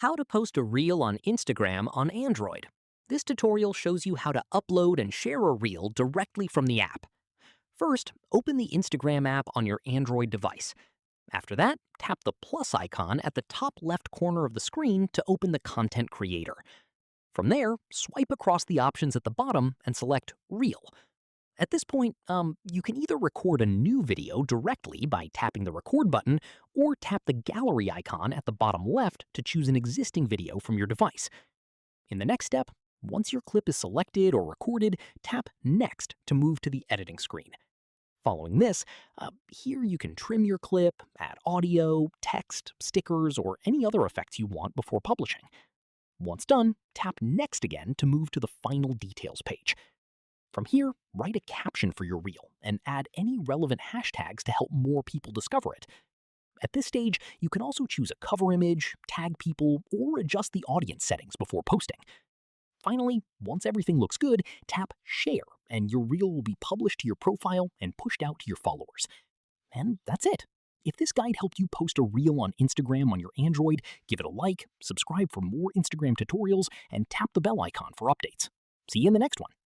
How to post a reel on Instagram on Android. This tutorial shows you how to upload and share a reel directly from the app. First, open the Instagram app on your Android device. After that, tap the plus icon at the top left corner of the screen to open the content creator. From there, swipe across the options at the bottom and select Reel. At this point, you can either record a new video directly by tapping the record button, or tap the gallery icon at the bottom left to choose an existing video from your device. In the next step, once your clip is selected or recorded, tap Next to move to the editing screen. Following this, here you can trim your clip, add audio, text, stickers, or any other effects you want before publishing. Once done, tap Next again to move to the final details page. From here, write a caption for your reel and add any relevant hashtags to help more people discover it. At this stage, you can also choose a cover image, tag people, or adjust the audience settings before posting. Finally, once everything looks good, tap Share, and your reel will be published to your profile and pushed out to your followers. And that's it. If this guide helped you post a reel on Instagram on your Android, give it a like, subscribe for more Instagram tutorials, and tap the bell icon for updates. See you in the next one.